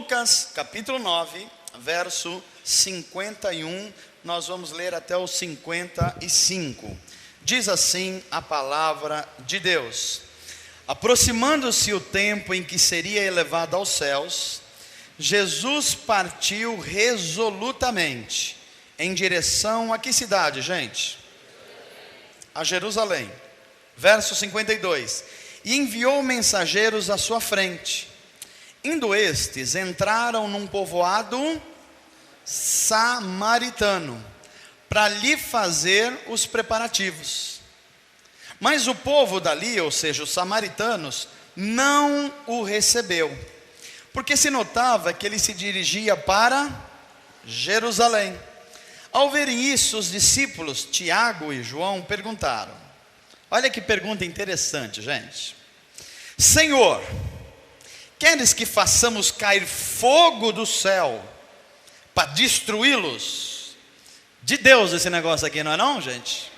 Lucas capítulo 9, verso 51, nós vamos ler até o 55. Diz assim a palavra de Deus: aproximando-se o tempo em que seria elevado aos céus, Jesus partiu resolutamente em direção a que cidade, gente? A Jerusalém. Verso 52: e enviou mensageiros à sua frente. Indo estes, entraram num povoado samaritano, para lhe fazer os preparativos. Mas o povo dali, ou seja, os samaritanos, não o recebeu, porque se notava que ele se dirigia para Jerusalém. Ao verem isso, os discípulos Tiago e João perguntaram, olha que pergunta interessante, gente: Senhor, queres que façamos cair fogo do céu para destruí-los? De Deus esse negócio aqui, não é não, gente?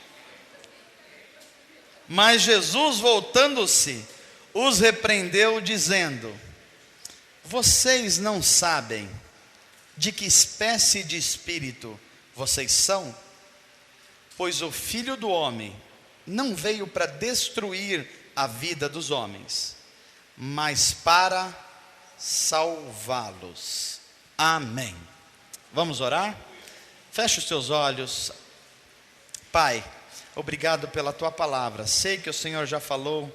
Mas Jesus, voltando-se, os repreendeu, dizendo: vocês não sabem de que espécie de espírito vocês são? Pois o Filho do Homem não veio para destruir a vida dos homens, mas para salvá-los. Amém. Vamos orar? Feche os teus olhos. Pai, obrigado pela tua palavra. Sei que o Senhor já falou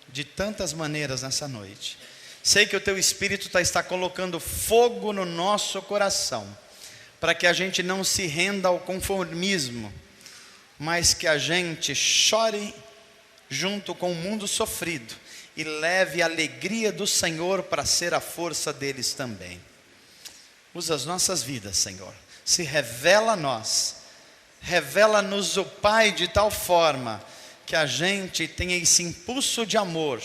de tantas maneiras nessa noite. Sei que o teu Espírito está colocando fogo no nosso coração, para que a gente não se renda ao conformismo, mas que a gente chore junto com o mundo sofrido e leve a alegria do Senhor para ser a força deles também. Usa as nossas vidas, Senhor. Se revela a nós. Revela-nos o Pai de tal forma que a gente tenha esse impulso de amor,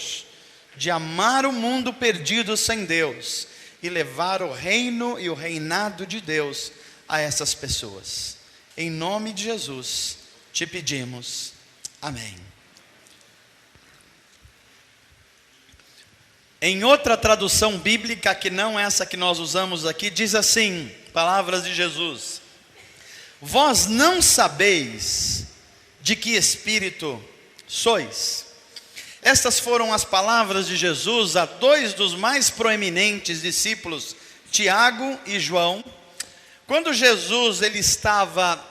de amar o mundo perdido sem Deus e levar o reino e o reinado de Deus a essas pessoas. Em nome de Jesus te pedimos. Amém. Em outra tradução bíblica, que não essa que nós usamos aqui, diz assim, palavras de Jesus: vós não sabeis de que espírito sois. Estas foram as palavras de Jesus a dois dos mais proeminentes discípulos, Tiago e João, quando Jesus ele estava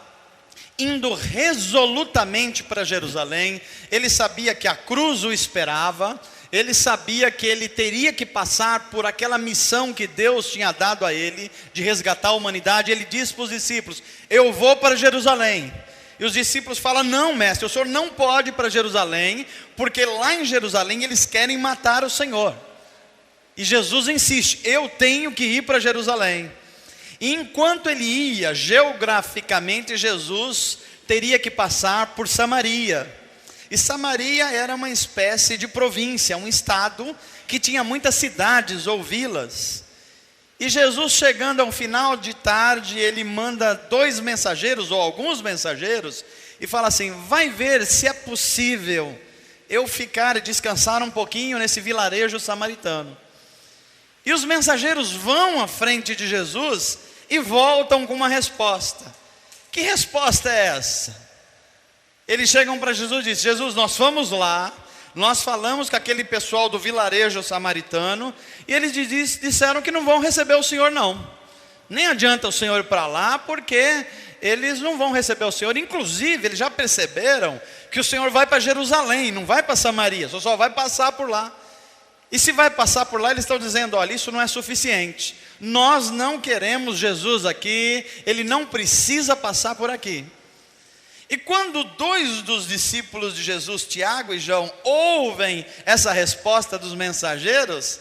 indo resolutamente para Jerusalém. Ele sabia que a cruz o esperava, ele sabia que ele teria que passar por aquela missão que Deus tinha dado a ele, de resgatar a humanidade. Ele disse para os discípulos: eu vou para Jerusalém. E os discípulos falam: não, mestre, o senhor não pode ir para Jerusalém, porque lá em Jerusalém eles querem matar o Senhor. E Jesus insiste: eu tenho que ir para Jerusalém. E enquanto ele ia, geograficamente, Jesus teria que passar por Samaria. E Samaria era uma espécie de província, um estado que tinha muitas cidades ou vilas. E Jesus, chegando ao final de tarde, ele manda dois mensageiros, ou alguns mensageiros, e fala assim: vai ver se é possível eu ficar e descansar um pouquinho nesse vilarejo samaritano. E os mensageiros vão à frente de Jesus e voltam com uma resposta. Que resposta é essa? Eles chegam para Jesus e dizem: Jesus, nós fomos lá, nós falamos com aquele pessoal do vilarejo samaritano, e eles disseram que não vão receber o Senhor não. Nem adianta o Senhor ir para lá, porque eles não vão receber o Senhor. Inclusive, eles já perceberam que o Senhor vai para Jerusalém, não vai para Samaria, só vai passar por lá. E se vai passar por lá, eles estão dizendo: olha, isso não é suficiente. Nós não queremos Jesus aqui, ele não precisa passar por aqui. E quando dois dos discípulos de Jesus, Tiago e João, ouvem essa resposta dos mensageiros,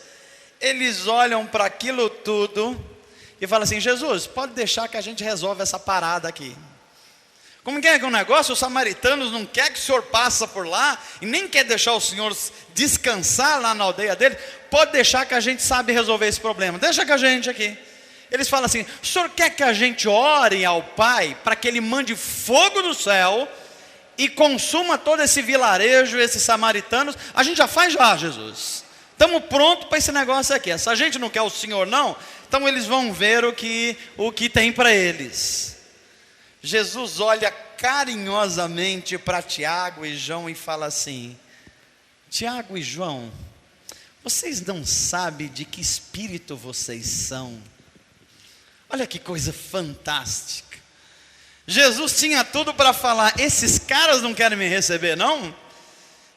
eles olham para aquilo tudo e falam assim: Jesus, pode deixar que a gente resolve essa parada aqui. Como que é o negócio? Os samaritanos não querem que o Senhor passe por lá, e nem quer deixar o Senhor descansar lá na aldeia dele. Pode deixar que a gente sabe resolver esse problema, deixa com a gente aqui. Eles falam assim: o Senhor quer que a gente ore ao Pai, para que Ele mande fogo do céu, e consuma todo esse vilarejo, esses samaritanos? A gente já faz já, Jesus. Estamos prontos para esse negócio aqui. Se a gente não quer o Senhor não, Então eles vão ver o que tem para eles. Jesus olha carinhosamente para Tiago e João e fala assim: Tiago e João, vocês não sabem de que espírito vocês são. Olha que coisa fantástica. Jesus tinha tudo para falar: esses caras não querem me receber, não?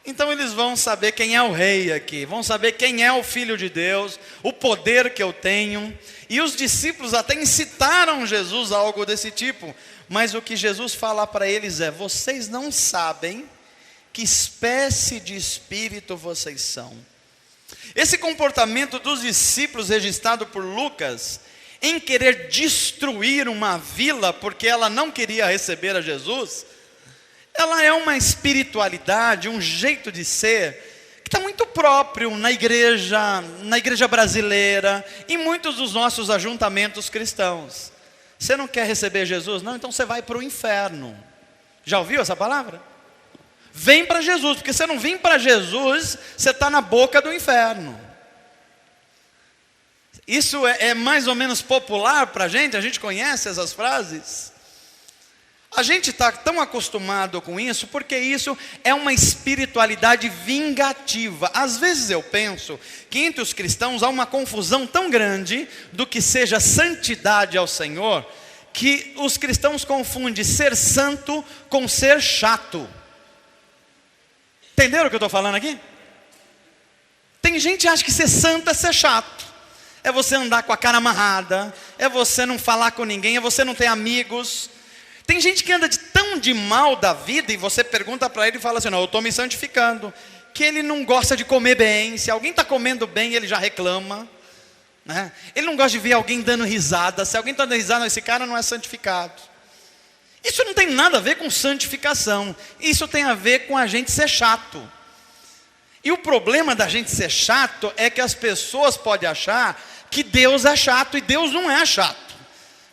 Então eles vão saber quem é o rei aqui, vão saber quem é o Filho de Deus, o poder que eu tenho. E os discípulos até incitaram Jesus a algo desse tipo, mas o que Jesus fala para eles é: vocês não sabem que espécie de espírito vocês são. Esse comportamento dos discípulos registrado por Lucas, em querer destruir uma vila porque ela não queria receber a Jesus, ela é uma espiritualidade, um jeito de ser que está muito próprio na igreja brasileira, em muitos dos nossos ajuntamentos cristãos. Você não quer receber Jesus? Não, então você vai para o inferno. Já ouviu essa palavra? Vem para Jesus, porque se não vir para Jesus, você está na boca do inferno. Isso é mais ou menos popular para a gente conhece essas frases. A gente está tão acostumado com isso, porque isso é uma espiritualidade vingativa. Às vezes eu penso que entre os cristãos há uma confusão tão grande do que seja santidade ao Senhor, que os cristãos confundem ser santo com ser chato. Entenderam o que eu estou falando aqui? Tem gente que acha que ser santo é ser chato. É você andar com a cara amarrada, é você não falar com ninguém, é você não ter amigos. Tem gente que anda tão de mal da vida, e você pergunta para ele e fala assim: não, eu estou me santificando, que ele não gosta de comer bem. Se alguém está comendo bem, ele já reclama, né? Ele não gosta de ver alguém dando risada. Se alguém está dando risada, esse cara não é santificado. Isso não tem nada a ver com santificação. Isso tem a ver com a gente ser chato. E o problema da gente ser chato é que as pessoas podem achar que Deus é chato, e Deus não é chato.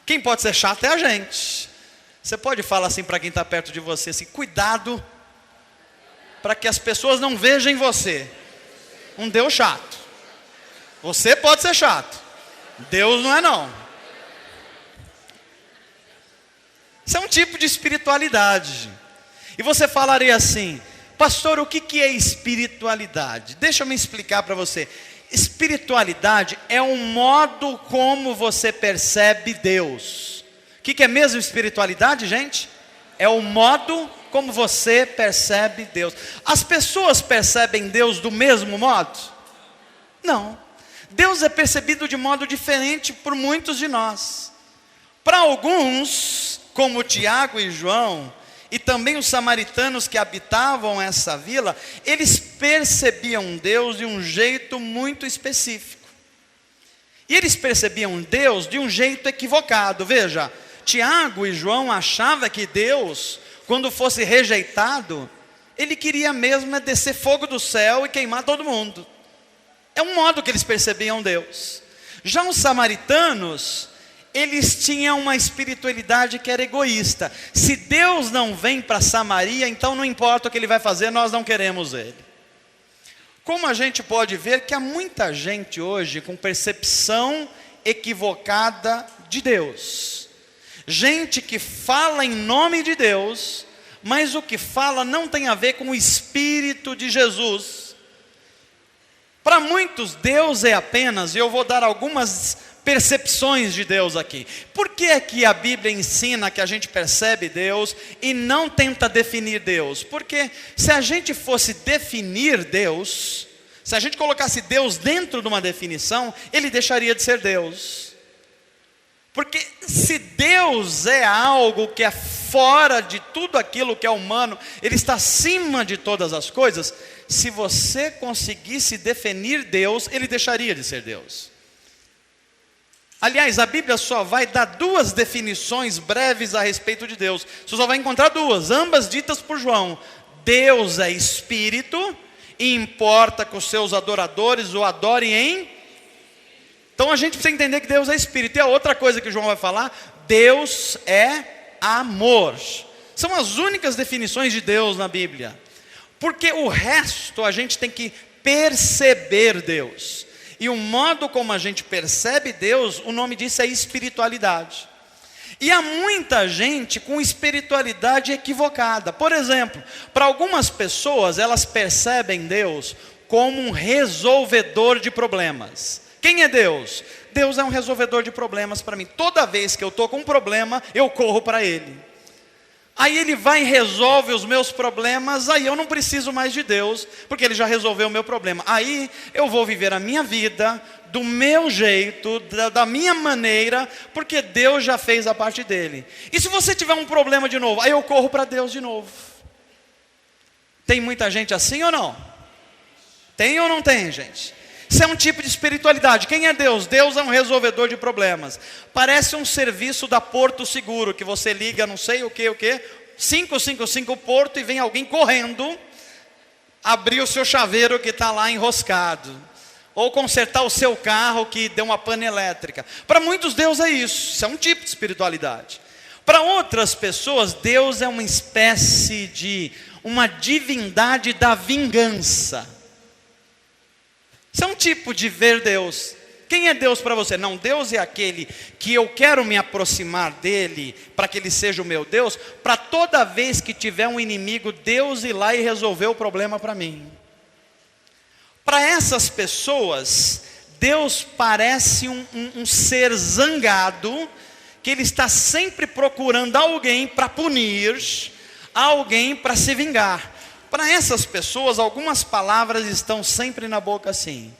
Quem pode ser chato é a gente. Você pode falar assim para quem está perto de você, assim: cuidado para que as pessoas não vejam em você um Deus chato. Você pode ser chato, Deus não é não. Isso é um tipo de espiritualidade. E você falaria assim: pastor, o que é espiritualidade? Deixa eu me explicar para você. Espiritualidade é um modo como você percebe Deus. O que é mesmo espiritualidade, gente? É o modo como você percebe Deus. As pessoas percebem Deus do mesmo modo? Não. Deus é percebido de modo diferente por muitos de nós. Para alguns, como Tiago e João, e também os samaritanos que habitavam essa vila, eles percebiam Deus de um jeito muito específico. E eles percebiam Deus de um jeito equivocado. Veja, Tiago e João achavam que Deus, quando fosse rejeitado, Ele queria mesmo descer fogo do céu e queimar todo mundo. É um modo que eles percebiam Deus. Já os samaritanos, eles tinham uma espiritualidade que era egoísta. Se Deus não vem para Samaria, então não importa o que Ele vai fazer, nós não queremos Ele. Como a gente pode ver que há muita gente hoje com percepção equivocada de Deus. Gente que fala em nome de Deus, mas o que fala não tem a ver com o Espírito de Jesus. Para muitos, Deus é apenas, e eu vou dar algumas percepções de Deus aqui. Por que é que a Bíblia ensina que a gente percebe Deus e não tenta definir Deus? Porque se a gente fosse definir Deus, se a gente colocasse Deus dentro de uma definição, Ele deixaria de ser Deus. Porque se Deus é algo que é fora de tudo aquilo que é humano, Ele está acima de todas as coisas. Se você conseguisse definir Deus, Ele deixaria de ser Deus. Aliás, a Bíblia só vai dar duas definições breves a respeito de Deus. Você só vai encontrar duas, ambas ditas por João. Deus é Espírito, e importa que os seus adoradores o adorem em... Então a gente precisa entender que Deus é Espírito. E a outra coisa que João vai falar: Deus é amor. São as únicas definições de Deus na Bíblia. Porque o resto a gente tem que perceber Deus. E o modo como a gente percebe Deus, o nome disso é espiritualidade. E há muita gente com espiritualidade equivocada. Por exemplo, para algumas pessoas, elas percebem Deus como um resolvedor de problemas. Quem é Deus? Deus é um resolvedor de problemas para mim. Toda vez que eu estou com um problema, eu corro para Ele. Aí Ele vai e resolve os meus problemas, aí eu não preciso mais de Deus, porque Ele já resolveu o meu problema. Aí eu vou viver a minha vida, do meu jeito, da minha maneira, porque Deus já fez a parte dele. E se você tiver um problema de novo, aí eu corro para Deus de novo. Tem muita gente assim ou não? Tem ou não tem, gente? Isso é um tipo de espiritualidade. Quem é Deus? Deus é um resolvedor de problemas. Parece um serviço da Porto Seguro, que você liga não sei o que, 555 Porto, e vem alguém correndo abrir o seu chaveiro que está lá enroscado, ou consertar o seu carro que deu uma pane elétrica. Para muitos Deus é isso é um tipo de espiritualidade. Para outras pessoas, Deus é uma espécie de uma divindade da vingança. Isso é um tipo de ver Deus. Quem é Deus para você? Não, Deus é aquele que eu quero me aproximar dele, para que ele seja o meu Deus, para toda vez que tiver um inimigo, Deus ir lá e resolver o problema para mim. Para essas pessoas, Deus parece um ser zangado, que ele está sempre procurando alguém para punir, alguém para se vingar. Para essas pessoas, algumas palavras estão sempre na boca assim.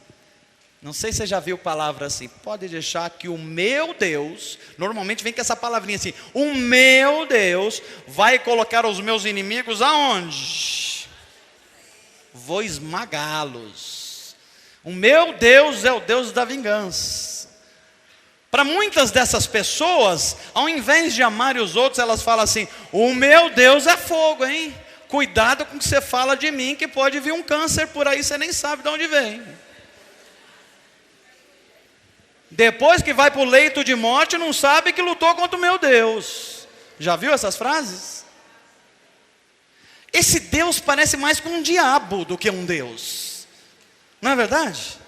Não sei se você já viu palavra assim. Pode deixar que o meu Deus, normalmente vem com essa palavrinha assim: o meu Deus vai colocar os meus inimigos aonde? Vou esmagá-los. O meu Deus é o Deus da vingança. Para muitas dessas pessoas, ao invés de amar os outros, elas falam assim: o meu Deus é fogo, hein? Cuidado com o que você fala de mim, que pode vir um câncer por aí, você nem sabe de onde vem. Depois que vai para o leito de morte, não sabe que lutou contra o meu Deus. Já viu essas frases? Esse Deus parece mais com um diabo do que um Deus. Não é verdade?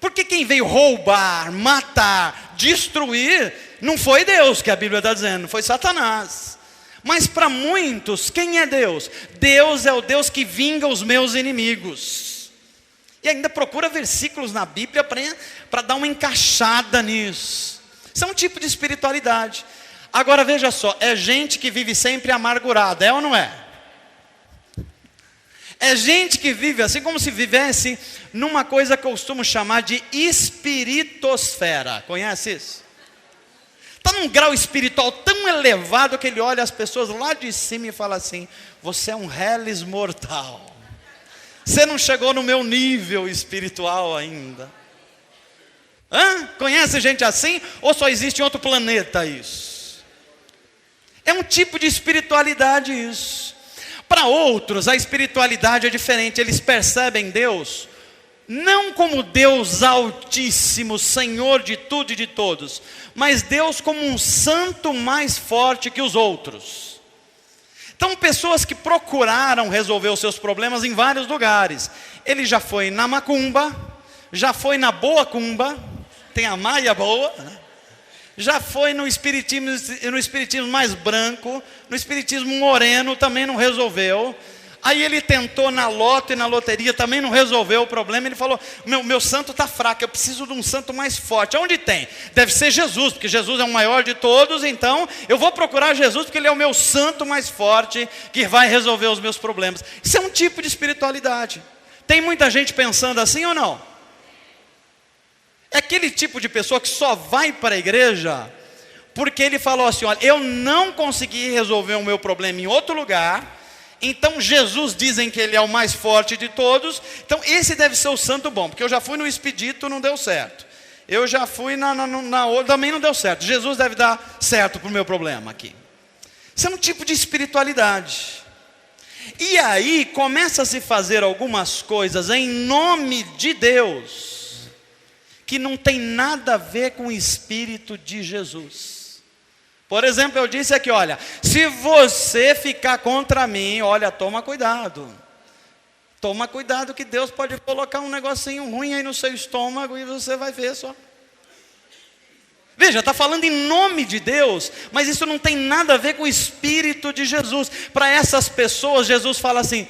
Porque quem veio roubar, matar, destruir, não foi Deus, que a Bíblia está dizendo, foi Satanás. Mas para muitos, quem é Deus? Deus é o Deus que vinga os meus inimigos. E ainda procura versículos na Bíblia para dar uma encaixada nisso. Isso é um tipo de espiritualidade. Agora veja só, é gente que vive sempre amargurada, é ou não é? É gente que vive assim como se vivesse numa coisa que eu costumo chamar de espiritosfera. Conhece isso? Está num grau espiritual tão elevado que ele olha as pessoas lá de cima e fala assim: você é um reles mortal. Você não chegou no meu nível espiritual ainda. Conhece gente assim? Ou só existe em outro planeta isso? É um tipo de espiritualidade isso. Para outros, a espiritualidade é diferente. Eles percebem Deus não como Deus altíssimo, Senhor de tudo e de todos, mas Deus como um santo mais forte que os outros. Então, pessoas que procuraram resolver os seus problemas em vários lugares. Ele já foi na macumba, já foi na boa cumba, tem a maia boa, né? Já foi no espiritismo mais branco, no espiritismo moreno, também não resolveu. Aí ele tentou na loto e na loteria, também não resolveu o problema. Ele falou: meu santo está fraco, eu preciso de um santo mais forte. Onde tem? Deve ser Jesus, porque Jesus é o maior de todos. Então eu vou procurar Jesus, porque ele é o meu santo mais forte, que vai resolver os meus problemas. Isso é um tipo de espiritualidade. Tem muita gente pensando assim ou não? É aquele tipo de pessoa que só vai para a igreja porque ele falou assim: olha, eu não consegui resolver o meu problema em outro lugar, então Jesus dizem que ele é o mais forte de todos, então esse deve ser o santo bom, porque eu já fui no Expedito, não deu certo. Eu já fui na outra, também não deu certo. Jesus deve dar certo para o meu problema aqui. Isso é um tipo de espiritualidade. E aí começa a se fazer algumas coisas em nome de Deus, que não tem nada a ver com o Espírito de Jesus. Por exemplo, eu disse aqui, olha, se você ficar contra mim, olha, toma cuidado. Toma cuidado que Deus pode colocar um negocinho ruim aí no seu estômago e você vai ver só. Veja, está falando em nome de Deus, mas isso não tem nada a ver com o Espírito de Jesus. Para essas pessoas, Jesus fala assim: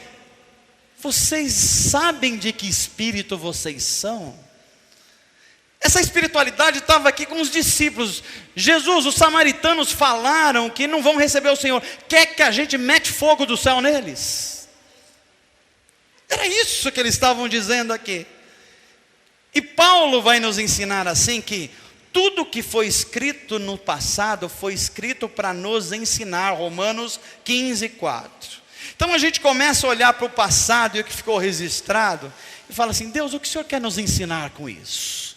vocês sabem de que espírito vocês são? Essa espiritualidade estava aqui com os discípulos. Jesus, os samaritanos falaram que não vão receber o Senhor. Quer que a gente mete fogo do céu neles? Era isso que eles estavam dizendo aqui. E Paulo vai nos ensinar assim que tudo que foi escrito no passado foi escrito para nos ensinar. Romanos 15:4. Então a gente começa a olhar para o passado e o que ficou registrado e fala assim: Deus, o que o Senhor quer nos ensinar com isso?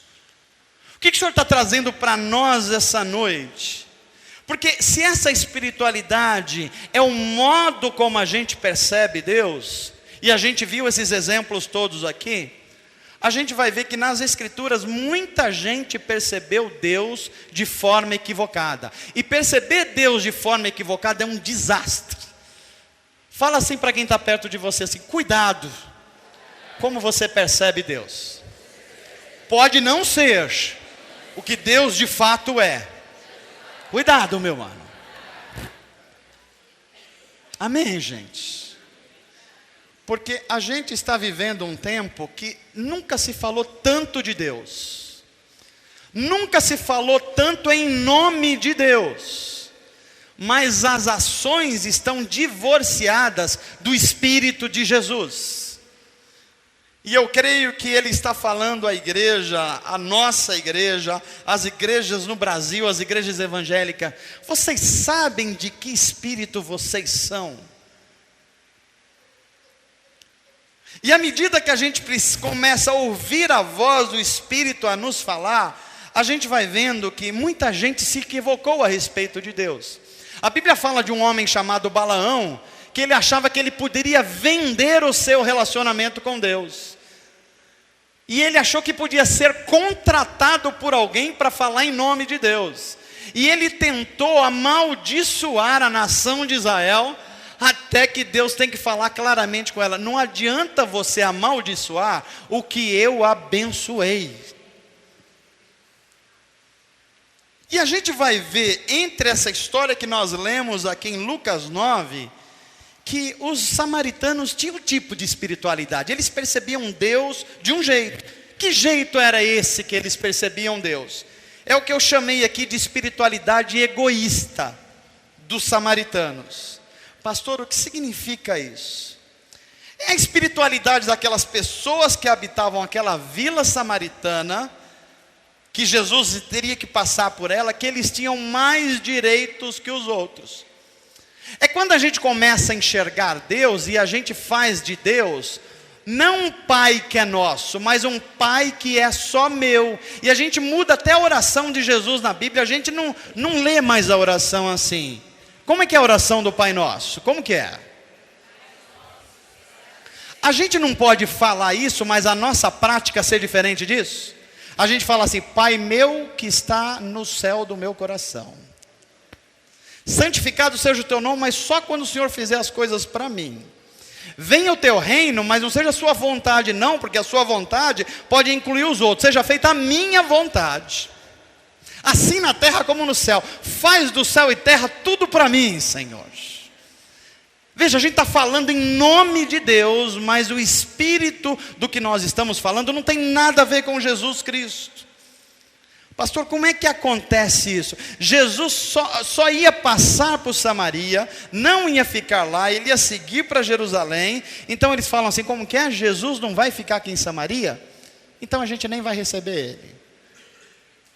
O que o Senhor está trazendo para nós essa noite? Porque se essa espiritualidade é o modo como a gente percebe Deus, e a gente viu esses exemplos todos aqui, a gente vai ver que nas Escrituras muita gente percebeu Deus de forma equivocada. E perceber Deus de forma equivocada é um desastre. Fala assim para quem está perto de você assim: cuidado, como você percebe Deus. Pode não ser o que Deus de fato é. Cuidado, meu mano. Amém, gente? Porque a gente está vivendo um tempo que nunca se falou tanto de Deus. Nunca se falou tanto em nome de Deus. Mas as ações estão divorciadas do Espírito de Jesus. E eu creio que ele está falando à igreja, a nossa igreja, as igrejas no Brasil, as igrejas evangélicas: vocês sabem de que espírito vocês são? E à medida que a gente começa a ouvir a voz do Espírito a nos falar, a gente vai vendo que muita gente se equivocou a respeito de Deus. A Bíblia fala de um homem chamado Balaão, que ele achava que ele poderia vender o seu relacionamento com Deus. E ele achou que podia ser contratado por alguém para falar em nome de Deus. E ele tentou amaldiçoar a nação de Israel, até que Deus tem que falar claramente com ela: não adianta você amaldiçoar o que eu abençoei. E a gente vai ver entre essa história que nós lemos aqui em Lucas 9, que os samaritanos tinham um tipo de espiritualidade. Eles percebiam Deus de um jeito. Que jeito era esse que eles percebiam Deus? É o que eu chamei aqui de espiritualidade egoísta dos samaritanos. Pastor, o que significa isso? É a espiritualidade daquelas pessoas que habitavam aquela vila samaritana, que Jesus teria que passar por ela, que eles tinham mais direitos que os outros. É quando a gente começa a enxergar Deus e a gente faz de Deus não um pai que é nosso, mas um pai que é só meu. E a gente muda até a oração de Jesus na Bíblia. A gente não lê mais a oração assim. Como é que é a oração do Pai Nosso? Como que é? A gente não pode falar isso, mas a nossa prática ser diferente disso. A gente fala assim: Pai meu que está no céu do meu coração, santificado seja o teu nome, mas só quando o Senhor fizer as coisas para mim. Venha o teu reino, mas não seja a sua vontade não, porque a sua vontade pode incluir os outros. Seja feita a minha vontade, assim na terra como no céu. Faz do céu e terra tudo para mim, Senhor. Veja, a gente está falando em nome de Deus, mas o espírito do que nós estamos falando não tem nada a ver com Jesus Cristo. Pastor, como é que acontece isso? Jesus só ia passar por Samaria, não ia ficar lá, ele ia seguir para Jerusalém. Então eles falam assim: como que é? Jesus não vai ficar aqui em Samaria? Então a gente nem vai receber ele.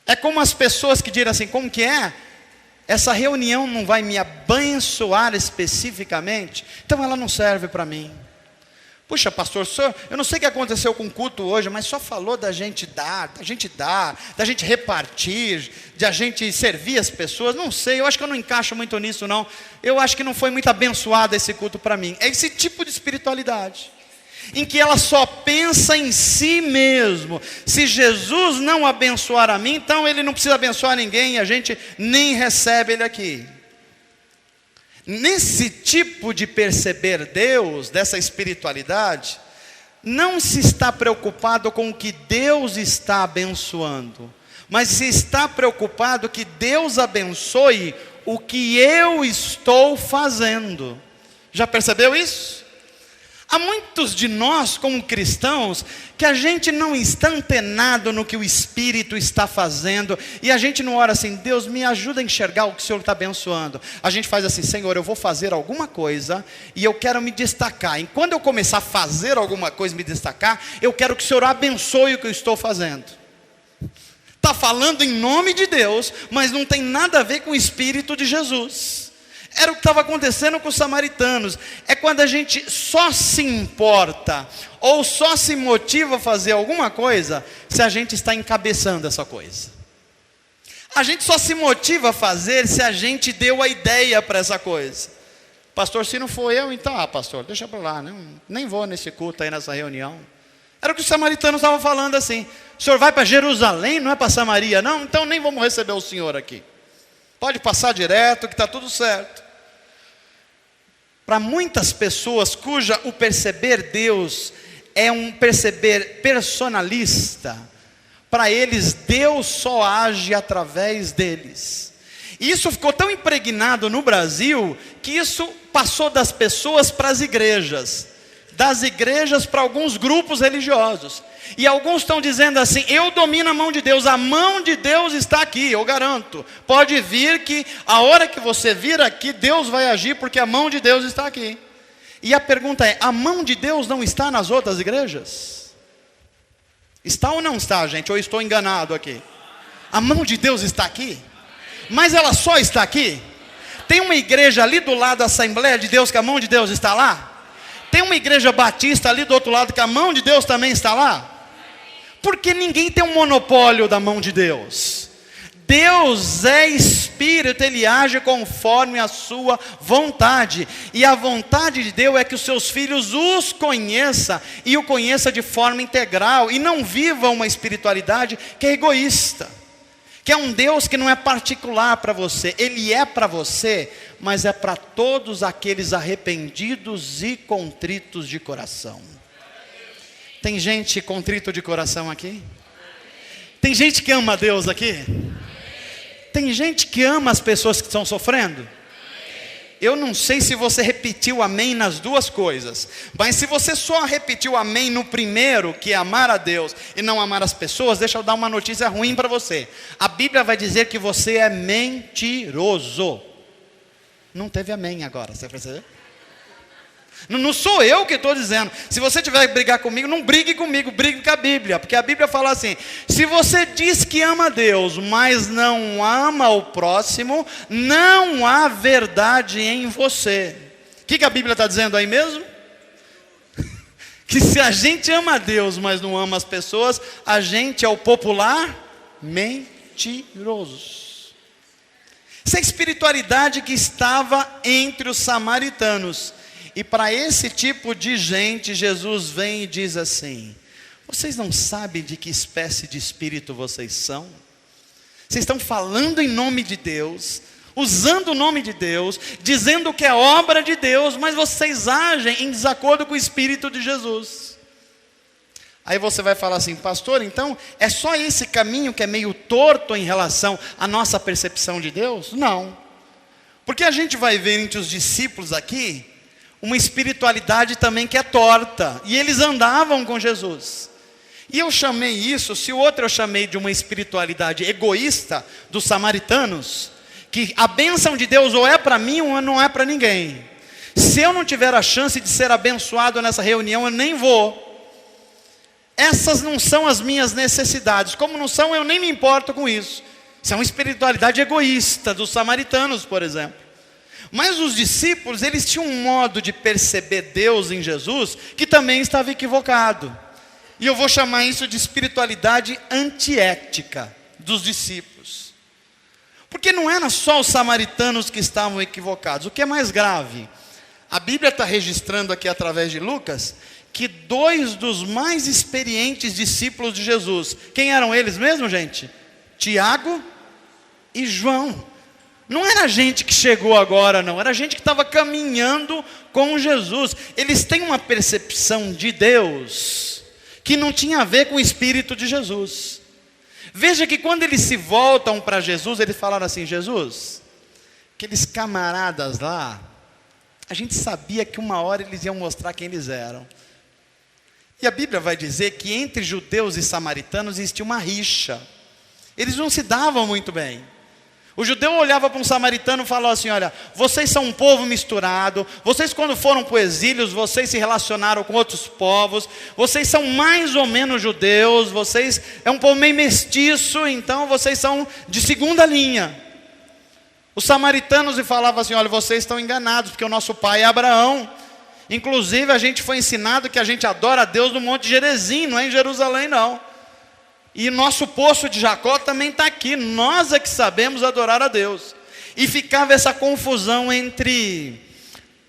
É como as pessoas que dizem assim: como que é? Essa reunião não vai me abençoar especificamente, então ela não serve para mim. Puxa, pastor, eu não sei o que aconteceu com o culto hoje, mas só falou da gente dar, da gente repartir, de a gente servir as pessoas. Não sei, eu acho que eu não encaixo muito nisso não. Eu acho que não foi muito abençoado esse culto para mim. É esse tipo de espiritualidade, em que ela só pensa em si mesmo. Se Jesus não abençoar a mim, então ele não precisa abençoar ninguém, e a gente nem recebe ele aqui. Nesse tipo de perceber Deus, dessa espiritualidade, não se está preocupado com o que Deus está abençoando, mas se está preocupado que Deus abençoe o que eu estou fazendo. Já percebeu isso? Há muitos de nós, como cristãos, que a gente não está antenado no que o Espírito está fazendo, e a gente não ora assim: Deus, me ajuda a enxergar o que o Senhor está abençoando. A gente faz assim: Senhor, eu vou fazer alguma coisa, e eu quero me destacar, e quando eu começar a fazer alguma coisa e me destacar, eu quero que o Senhor abençoe o que eu estou fazendo. Está falando em nome de Deus, mas não tem nada a ver com o Espírito de Jesus. Era o que estava acontecendo com os samaritanos. É quando a gente só se importa ou só se motiva a fazer alguma coisa se a gente está encabeçando essa coisa. A gente só se motiva a fazer se a gente deu a ideia para essa coisa. Pastor, se não for eu, então, pastor, deixa para lá, nem vou nesse culto aí, nessa reunião. Era o que os samaritanos estavam falando assim: o senhor vai para Jerusalém, não é para Samaria, não? Então nem vamos receber o senhor aqui. Pode passar direto, que está tudo certo. Para muitas pessoas cuja o perceber Deus é um perceber personalista, para eles Deus só age através deles. E isso ficou tão impregnado no Brasil, que isso passou das pessoas para as igrejas, das igrejas para alguns grupos religiosos. E alguns estão dizendo assim: eu domino a mão de Deus, a mão de Deus está aqui, eu garanto. Pode vir que a hora que você vir aqui, Deus vai agir, porque a mão de Deus está aqui. E a pergunta é: a mão de Deus não está nas outras igrejas? Está ou não está, gente? Ou estou enganado aqui? A mão de Deus está aqui? Mas ela só está aqui? Tem uma igreja ali do lado da Assembleia de Deus que a mão de Deus está lá? Tem uma igreja batista ali do outro lado que a mão de Deus também está lá? Porque ninguém tem um monopólio da mão de Deus. Deus é Espírito, Ele age conforme a sua vontade. E a vontade de Deus é que os seus filhos os conheçam, e o conheça de forma integral, e não viva uma espiritualidade que é egoísta, que é um Deus que não é particular para você. Ele é para você, mas é para todos aqueles arrependidos e contritos de coração. Tem gente contrito de coração aqui? Tem gente que ama a Deus aqui? Tem gente que ama as pessoas que estão sofrendo? Eu não sei se você repetiu amém nas duas coisas, mas se você só repetiu amém no primeiro, que é amar a Deus e não amar as pessoas, deixa eu dar uma notícia ruim para você. A Bíblia vai dizer que você é mentiroso. Não teve amém agora, você percebeu? Não sou eu que estou dizendo. Se você tiver que brigar comigo, não brigue comigo, brigue com a Bíblia. Porque a Bíblia fala assim: se você diz que ama a Deus, mas não ama o próximo, não há verdade em você. O que a Bíblia está dizendo aí mesmo? Que se a gente ama a Deus, mas não ama as pessoas, a gente é o popular mentiroso. Essa espiritualidade que estava entre os samaritanos. E para esse tipo de gente, Jesus vem e diz assim: vocês não sabem de que espécie de espírito vocês são? Vocês estão falando em nome de Deus, usando o nome de Deus, dizendo que é obra de Deus, mas vocês agem em desacordo com o Espírito de Jesus. Aí você vai falar assim: pastor, então é só esse caminho que é meio torto em relação à nossa percepção de Deus? Não, porque a gente vai ver entre os discípulos aqui uma espiritualidade também que é torta, e eles andavam com Jesus. E eu chamei isso, se o outro eu chamei de uma espiritualidade egoísta dos samaritanos, que a bênção de Deus ou é para mim ou não é para ninguém. Se eu não tiver a chance de ser abençoado nessa reunião, eu nem vou. Essas não são as minhas necessidades. Como não são, eu nem me importo com isso. Isso é uma espiritualidade egoísta dos samaritanos, por exemplo. Mas os discípulos, eles tinham um modo de perceber Deus em Jesus que também estava equivocado. E eu vou chamar isso de espiritualidade antiética dos discípulos. Porque não eram só os samaritanos que estavam equivocados. O que é mais grave? A Bíblia está registrando aqui através de Lucas que 2 dos mais experientes discípulos de Jesus, quem eram eles mesmo, gente? Tiago e João. Não era gente que chegou agora, não. Era gente que estava caminhando com Jesus. Eles têm uma percepção de Deus que não tinha a ver com o Espírito de Jesus. Veja que quando eles se voltam para Jesus, eles falaram assim: Jesus, aqueles camaradas lá, a gente sabia que uma hora eles iam mostrar quem eles eram. E a Bíblia vai dizer que entre judeus e samaritanos existia uma rixa. Eles não se davam muito bem. O judeu olhava para um samaritano e falava assim: olha, vocês são um povo misturado, vocês quando foram para o exílio, vocês se relacionaram com outros povos, vocês são mais ou menos judeus, vocês é um povo meio mestiço, então vocês são de segunda linha. Os samaritanos lhe falavam assim: olha, vocês estão enganados, porque o nosso pai é Abraão. Inclusive a gente foi ensinado que a gente adora a Deus no Monte Gerizim, não é em Jerusalém não. E nosso poço de Jacó também está aqui. Nós é que sabemos adorar a Deus. E ficava essa confusão entre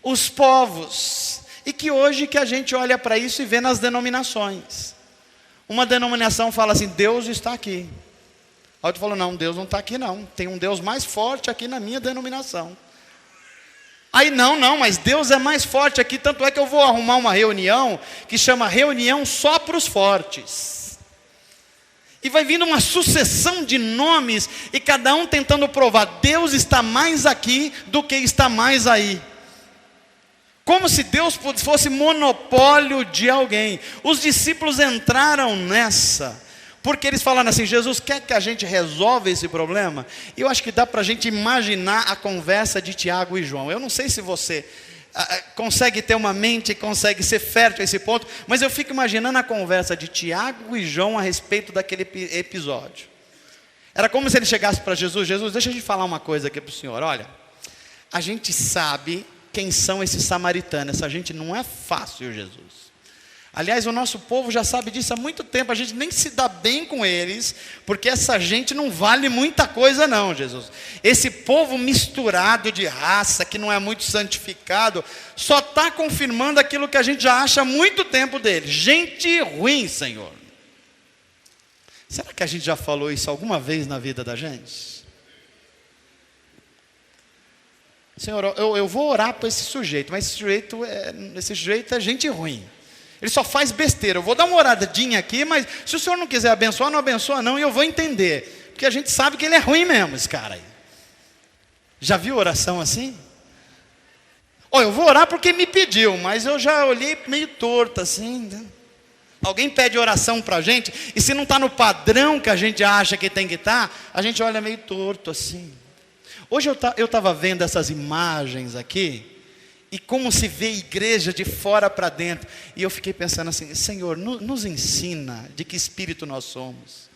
os povos. E que hoje que a gente olha para isso e vê nas denominações. Uma denominação fala assim: Deus está aqui. A outra falou: não, Deus não está aqui não. Tem um Deus mais forte aqui na minha denominação. Aí não, mas Deus é mais forte aqui. Tanto é que eu vou arrumar uma reunião que chama reunião só para os fortes. E vai vindo uma sucessão de nomes, e cada um tentando provar: Deus está mais aqui do que está mais aí. Como se Deus fosse monopólio de alguém. Os discípulos entraram nessa, porque eles falaram assim: Jesus, quer que a gente resolva esse problema? E eu acho que dá para a gente imaginar a conversa de Tiago e João. Eu não sei se você consegue ter uma mente, consegue ser fértil a esse ponto, mas eu fico imaginando a conversa de Tiago e João a respeito daquele episódio. Era como se ele chegasse para Jesus: Jesus, deixa eu te falar uma coisa aqui para o senhor. Olha, a gente sabe quem são esses samaritanos. Essa gente não é fácil, Jesus. Aliás, o nosso povo já sabe disso há muito tempo. A gente nem se dá bem com eles, porque essa gente não vale muita coisa não, Jesus. Esse povo misturado de raça, que não é muito santificado, só está confirmando aquilo que a gente já acha há muito tempo deles. Gente ruim, Senhor. Será que a gente já falou isso alguma vez na vida da gente? Senhor, eu vou orar para esse sujeito, mas esse sujeito é gente ruim. Ele só faz besteira. Eu vou dar uma oradinha aqui, mas se o senhor não quiser abençoar, não abençoa não, e eu vou entender. Porque a gente sabe que ele é ruim mesmo, esse cara aí. Já viu oração assim? Eu vou orar porque me pediu, mas eu já olhei meio torto assim. Né? Alguém pede oração para a gente, e se não está no padrão que a gente acha que tem que estar, a gente olha meio torto assim. Hoje eu estava vendo essas imagens aqui, e como se vê igreja de fora para dentro. E eu fiquei pensando assim: Senhor, nos ensina de que espírito nós somos.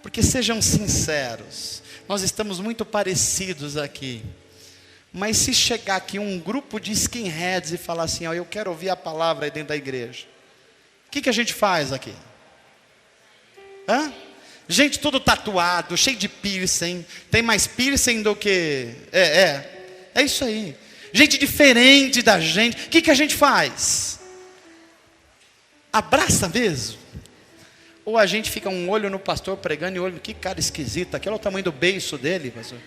Porque sejam sinceros, nós estamos muito parecidos aqui. Mas se chegar aqui um grupo de skinheads e falar assim: eu quero ouvir a palavra aí dentro da igreja, o que a gente faz aqui? Gente tudo tatuado, cheio de piercing. Tem mais piercing do que... É isso aí. Gente diferente da gente, o que a gente faz? Abraça mesmo? Ou a gente fica um olho no pastor pregando e olho: que cara esquisito, aquele é o tamanho do beiço dele, pastor.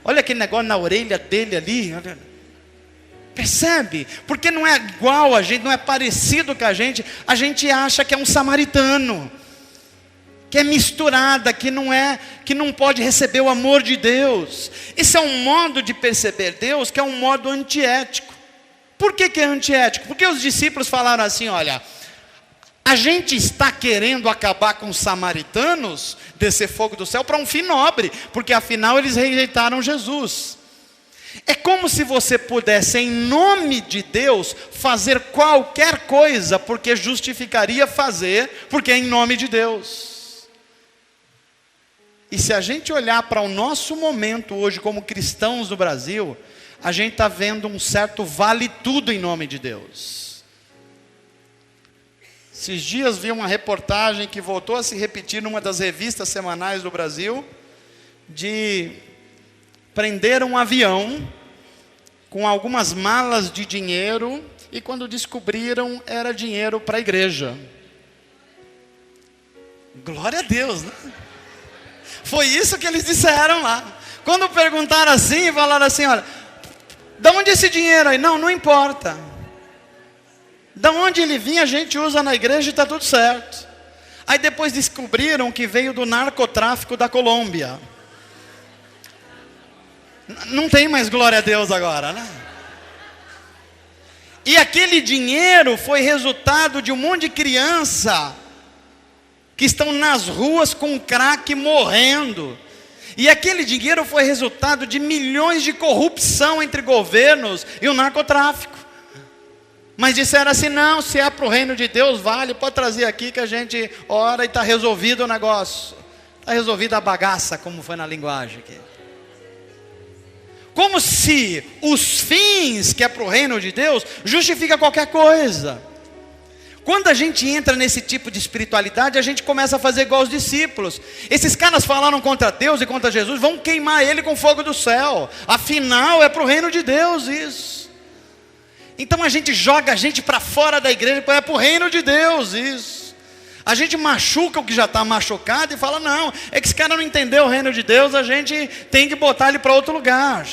Olha aquele negócio na orelha dele ali. Olha. Percebe? Porque não é igual a gente, não é parecido com a gente acha que é um samaritano, que é misturada, que não pode receber o amor de Deus. Esse é um modo de perceber Deus que é um modo antiético. Por que é antiético? Porque os discípulos falaram assim: olha, a gente está querendo acabar com os samaritanos, descer fogo do céu para um fim nobre, porque afinal eles rejeitaram Jesus. É como se você pudesse, em nome de Deus, fazer qualquer coisa, porque justificaria fazer, porque é em nome de Deus. E se a gente olhar para o nosso momento hoje como cristãos do Brasil, a gente está vendo um certo vale tudo em nome de Deus. Esses dias vi uma reportagem que voltou a se repetir numa das revistas semanais do Brasil, de prender um avião com algumas malas de dinheiro, e quando descobriram, era dinheiro para a igreja. Glória a Deus, né? Foi isso que eles disseram lá. Quando perguntaram assim, falaram assim: olha, de onde esse dinheiro aí? Não importa. De onde ele vinha a gente usa na igreja e está tudo certo. Aí depois descobriram que veio do narcotráfico da Colômbia. Não tem mais glória a Deus agora, né? E aquele dinheiro foi resultado de um monte de criança que estão nas ruas com crack morrendo. E aquele dinheiro foi resultado de milhões de corrupção entre governos e o narcotráfico. Mas disseram assim: não, se é para o reino de Deus, vale, pode trazer aqui que a gente ora e está resolvido o negócio. Está resolvida a bagaça, como foi na linguagem aqui. Como se os fins que é para o reino de Deus justifica qualquer coisa. Quando a gente entra nesse tipo de espiritualidade, a gente começa a fazer igual os discípulos. Esses caras falaram contra Deus e contra Jesus, vão queimar ele com fogo do céu. Afinal, é para o reino de Deus isso. Então a gente joga a gente para fora da igreja, é para o reino de Deus isso. A gente machuca o que já está machucado e fala: não, é que esse cara não entendeu o reino de Deus, a gente tem que botar ele para outro lugar.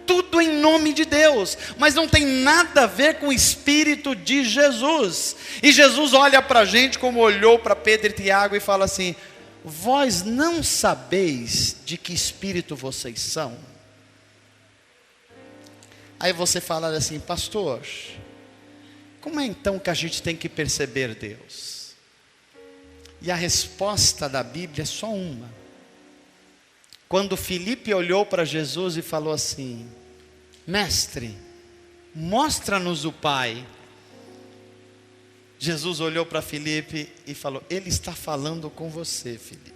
Tudo em nome de Deus, mas não tem nada a ver com o Espírito de Jesus. E Jesus olha para a gente como olhou para Pedro e Tiago e fala assim: vós não sabeis de que espírito vocês são? Aí você fala assim: pastor, como é então que a gente tem que perceber Deus? E a resposta da Bíblia é só uma. Quando Filipe olhou para Jesus e falou assim: mestre, mostra-nos o Pai. Jesus olhou para Filipe e falou: ele está falando com você, Filipe.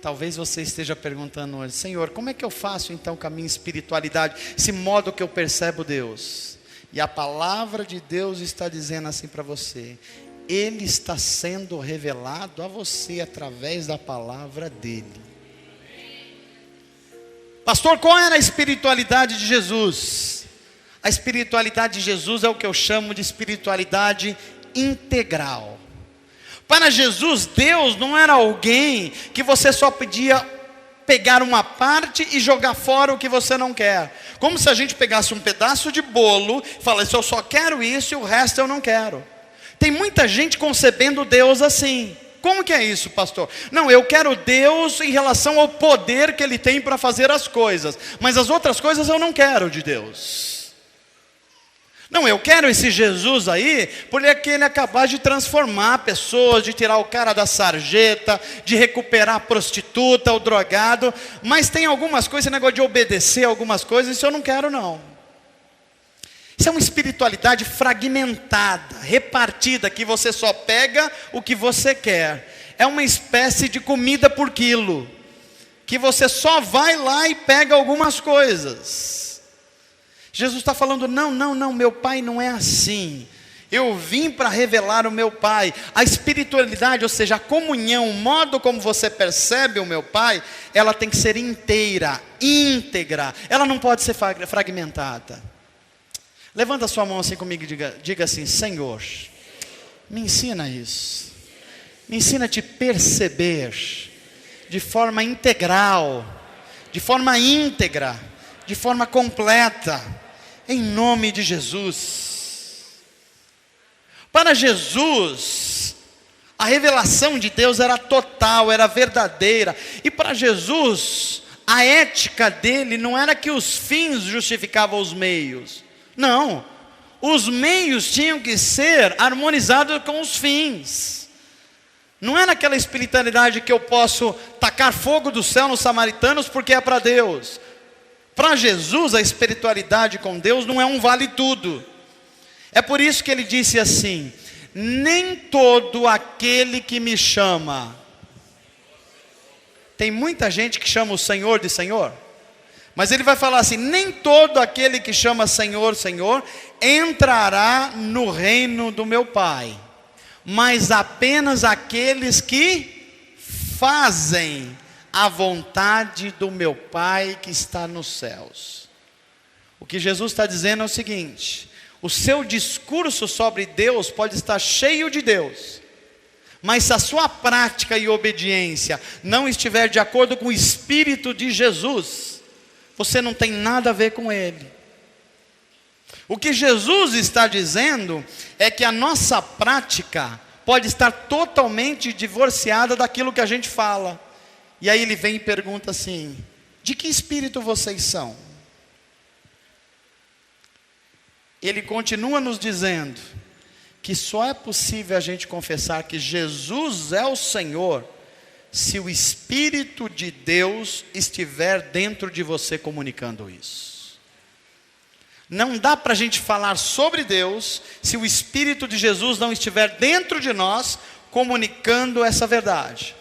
Talvez você esteja perguntando hoje: Senhor, como é que eu faço então com a minha espiritualidade, esse modo que eu percebo Deus? E a palavra de Deus está dizendo assim para você: Ele está sendo revelado a você através da palavra dele. Pastor, qual era a espiritualidade de Jesus? A espiritualidade de Jesus é o que eu chamo de espiritualidade integral. Para Jesus, Deus não era alguém que você só podia pegar uma parte e jogar fora o que você não quer. Como se a gente pegasse um pedaço de bolo e falasse: eu só quero isso e o resto eu não quero. Tem muita gente concebendo Deus assim. Como que é isso, pastor? Não, eu quero Deus em relação ao poder que Ele tem para fazer as coisas, mas as outras coisas eu não quero de Deus. Não, eu quero esse Jesus aí, porque Ele é capaz de transformar pessoas, de tirar o cara da sarjeta, de recuperar a prostituta, o drogado. Mas tem algumas coisas, esse negócio de obedecer algumas coisas, isso eu não quero não. Isso é uma espiritualidade fragmentada, repartida, que você só pega o que você quer. É uma espécie de comida por quilo, que você só vai lá e pega algumas coisas. Jesus está falando: não, meu Pai não é assim. Eu vim para revelar o meu Pai. A espiritualidade, ou seja, a comunhão, o modo como você percebe o meu Pai, ela tem que ser inteira, íntegra. Ela não pode ser fragmentada. Levanta a sua mão assim comigo e diga assim: Senhor, me ensina isso. Me ensina a te perceber de forma integral, de forma íntegra, de forma completa, em nome de Jesus. Para Jesus, a revelação de Deus era total, era verdadeira. E para Jesus, a ética dele não era que os fins justificavam os meios. Não, os meios tinham que ser harmonizados com os fins. Não é naquela espiritualidade que eu posso tacar fogo do céu nos samaritanos porque é para Deus. Para Jesus, a espiritualidade com Deus não é um vale tudo. É por isso que ele disse assim: nem todo aquele que me chama. Tem muita gente que chama o Senhor de Senhor, mas ele vai falar assim: nem todo aquele que chama Senhor, Senhor, entrará no reino do meu Pai, mas apenas aqueles que fazem a vontade do meu Pai que está nos céus. O que Jesus está dizendo é o seguinte: o seu discurso sobre Deus pode estar cheio de Deus, Mas se a sua prática e obediência não estiver de acordo com o Espírito de Jesus, você não tem nada a ver com Ele. O que Jesus está dizendo é que a nossa prática pode estar totalmente divorciada daquilo que a gente fala. E aí ele vem e pergunta assim: de que espírito vocês são? Ele continua nos dizendo que só é possível a gente confessar que Jesus é o Senhor se o Espírito de Deus estiver dentro de você comunicando isso. Não dá para a gente falar sobre Deus se o Espírito de Jesus não estiver dentro de nós comunicando essa verdade.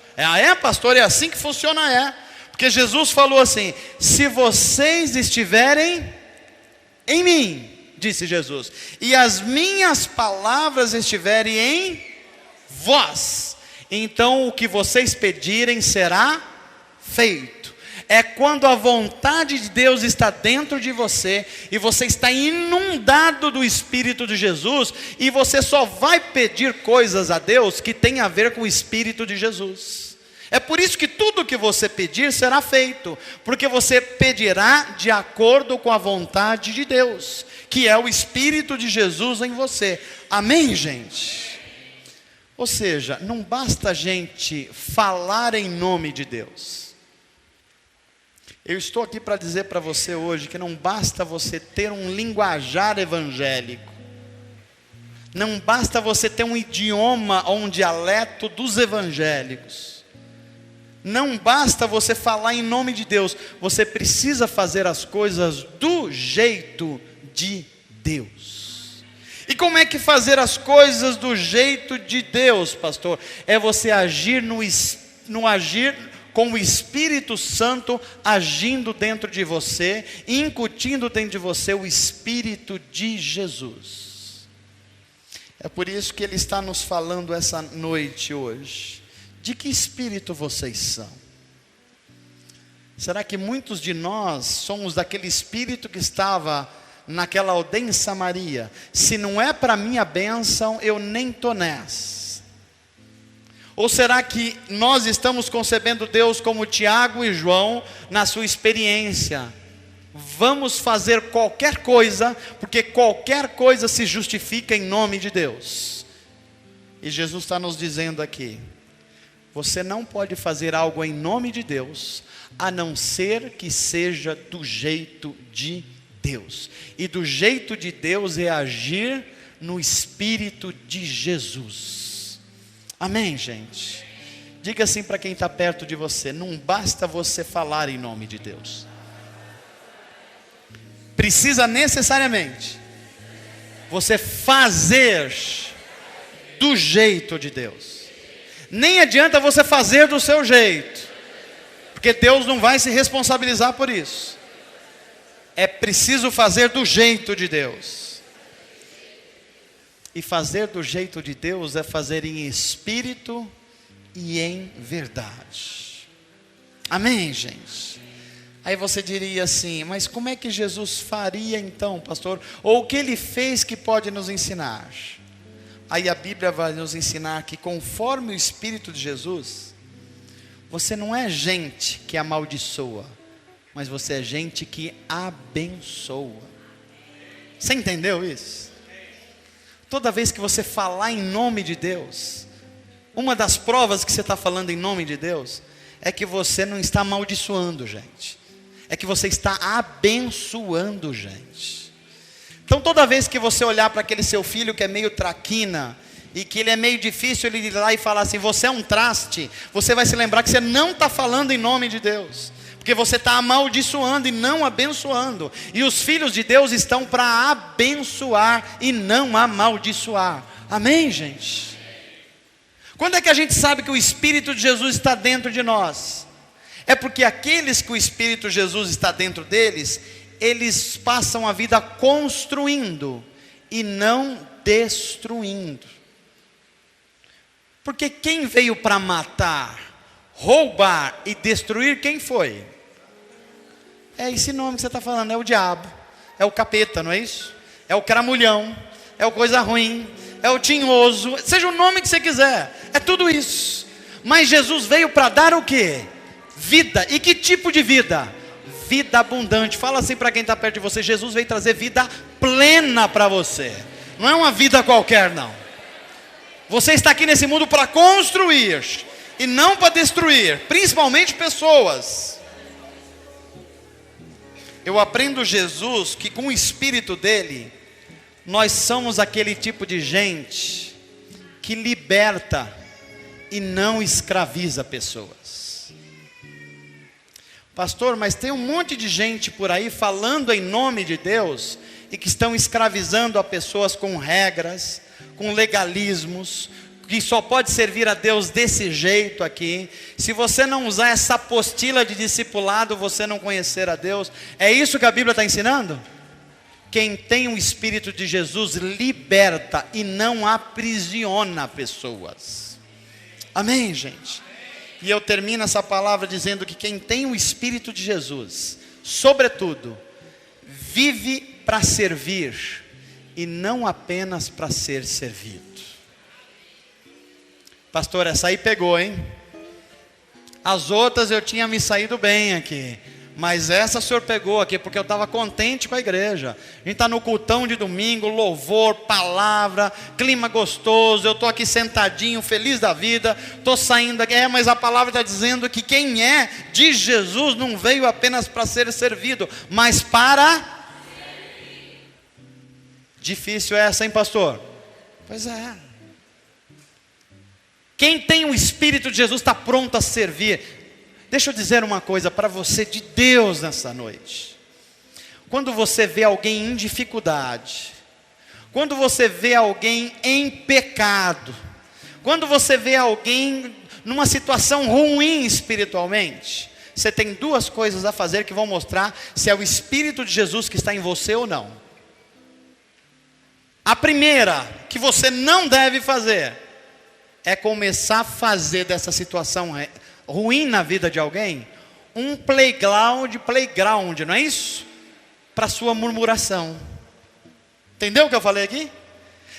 Pastor, é assim que funciona, porque Jesus falou assim: se vocês estiverem em mim, disse Jesus, e as minhas palavras estiverem em vós, então o que vocês pedirem será feito. É quando a vontade de Deus está dentro de você, e você está inundado do Espírito de Jesus, e você só vai pedir coisas a Deus que tem a ver com o Espírito de Jesus. É por isso que tudo que você pedir será feito, porque você pedirá de acordo com a vontade de Deus, que é o Espírito de Jesus em você. Amém, gente? Ou seja, não basta a gente falar em nome de Deus. Eu estou aqui para dizer para você hoje que não basta você ter um linguajar evangélico, não basta você ter um idioma ou um dialeto dos evangélicos, não basta você falar em nome de Deus, você precisa fazer as coisas do jeito de Deus. E como é que fazer as coisas do jeito de Deus, pastor? É você agir com o Espírito Santo agindo dentro de você, incutindo dentro de você o Espírito de Jesus. É por isso que Ele está nos falando essa noite hoje. De que espírito vocês são? Será que muitos de nós somos daquele espírito que estava naquela aldeia em Samaria? Se não é para minha bênção, eu nem estou nessa. Ou será que nós estamos concebendo Deus como Tiago e João na sua experiência? Vamos fazer qualquer coisa, porque qualquer coisa se justifica em nome de Deus. E Jesus está nos dizendo aqui: você não pode fazer algo em nome de Deus, a não ser que seja do jeito de Deus. E do jeito de Deus é agir no Espírito de Jesus. Amém, gente? Diga assim para quem está perto de você: não basta você falar em nome de Deus. Precisa necessariamente você fazer do jeito de Deus. Nem adianta você fazer do seu jeito, porque Deus não vai se responsabilizar por isso. É preciso fazer do jeito de Deus. E fazer do jeito de Deus é fazer em espírito e em verdade. Amém, gente? Aí você diria assim: mas como é que Jesus faria então, pastor? Ou o que Ele fez que pode nos ensinar? Aí a Bíblia vai nos ensinar que conforme o Espírito de Jesus, você não é gente que amaldiçoa, mas você é gente que abençoa. Você entendeu isso? Toda vez que você falar em nome de Deus, uma das provas que você está falando em nome de Deus é que você não está amaldiçoando, gente. É que você está abençoando, gente. Então toda vez que você olhar para aquele seu filho que é meio traquina, e que ele é meio difícil, ele ir lá e falar assim: você é um traste, você vai se lembrar que você não está falando em nome de Deus, porque você está amaldiçoando e não abençoando. E os filhos de Deus estão para abençoar e não amaldiçoar. Amém, gente? Quando é que a gente sabe que o Espírito de Jesus está dentro de nós? É porque aqueles que o Espírito de Jesus está dentro deles, eles passam a vida construindo e não destruindo. Porque quem veio para matar, roubar e destruir, quem foi? É esse nome que você está falando, é o diabo, é o capeta, não é isso? É o cramulhão, é o coisa ruim, é o tinhoso, seja o nome que você quiser, é tudo isso. Mas Jesus veio para dar o quê? Vida. E que tipo de vida? Vida abundante. Fala assim para quem está perto de você: Jesus veio trazer vida plena para você. Não é uma vida qualquer, não. Você está aqui nesse mundo para construir e não para destruir, principalmente pessoas. Eu aprendo Jesus que com o Espírito dele, nós somos aquele tipo de gente que liberta e não escraviza pessoas. Pastor, mas tem um monte de gente por aí falando em nome de Deus e que estão escravizando a pessoas com regras, com legalismos, que só pode servir a Deus desse jeito aqui. Se você não usar essa apostila de discipulado, você não conhecer a Deus. É isso que a Bíblia está ensinando? Quem tem o Espírito de Jesus liberta e não aprisiona pessoas. Amém, gente? E eu termino essa palavra dizendo que quem tem o Espírito de Jesus, sobretudo, vive para servir e não apenas para ser servido. Pastor, essa aí pegou, hein? As outras eu tinha me saído bem aqui, mas essa o senhor pegou aqui, porque eu estava contente com a igreja. A gente está no cultão de domingo, louvor, palavra, clima gostoso. Eu estou aqui sentadinho, feliz da vida. Estou saindo aqui, mas a palavra está dizendo que quem é de Jesus não veio apenas para ser servido, mas para... Difícil essa, hein, pastor? Pois é. Quem tem o Espírito de Jesus está pronto a servir. Deixa eu dizer uma coisa para você de Deus nessa noite. Quando você vê alguém em dificuldade, quando você vê alguém em pecado, quando você vê alguém numa situação ruim espiritualmente, você tem duas coisas a fazer que vão mostrar se é o Espírito de Jesus que está em você ou não. A primeira que você não deve fazer é começar a fazer dessa situação ruim na vida de alguém um playground, não é isso? Para sua murmuração. Entendeu o que eu falei aqui?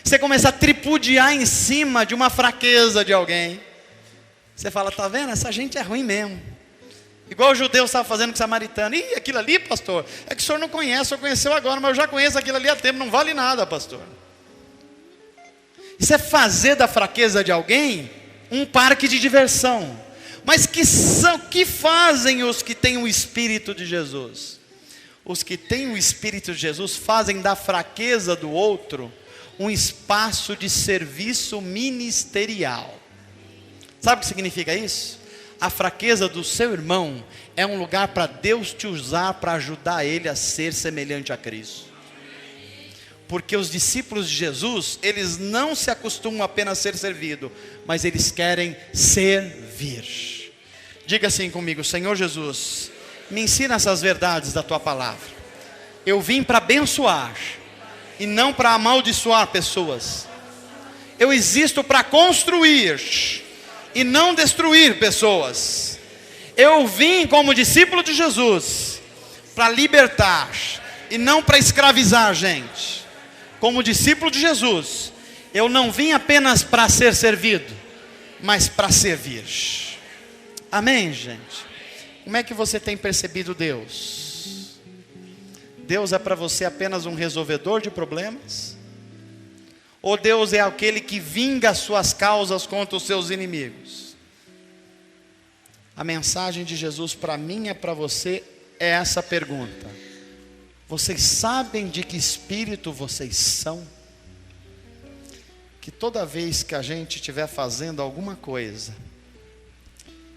Você começa a tripudiar em cima de uma fraqueza de alguém. Você fala, tá vendo? Essa gente é ruim mesmo. Igual o judeu estava fazendo com o samaritano. Ih, aquilo ali, pastor, é que o senhor não conhece, o senhor conheceu agora, mas eu já conheço aquilo ali há tempo, não vale nada, pastor. Isso é fazer da fraqueza de alguém um parque de diversão. Mas que fazem os que têm o Espírito de Jesus? Os que têm o Espírito de Jesus fazem da fraqueza do outro um espaço de serviço ministerial. Sabe o que significa isso? A fraqueza do seu irmão é um lugar para Deus te usar para ajudar ele a ser semelhante a Cristo. Porque os discípulos de Jesus, eles não se acostumam apenas a ser servido, mas eles querem servir. Diga assim comigo: Senhor Jesus, me ensina essas verdades da tua palavra. Eu vim para abençoar e não para amaldiçoar pessoas. Eu existo para construir e não destruir pessoas. Eu vim como discípulo de Jesus para libertar e não para escravizar gente. Como discípulo de Jesus, eu não vim apenas para ser servido, mas para servir. Amém, gente? Como é que você tem percebido Deus? Deus é para você apenas um resolvedor de problemas? Ou Deus é aquele que vinga as suas causas contra os seus inimigos? A mensagem de Jesus para mim e para você é essa pergunta. Vocês sabem de que espírito vocês são? Que toda vez que a gente estiver fazendo alguma coisa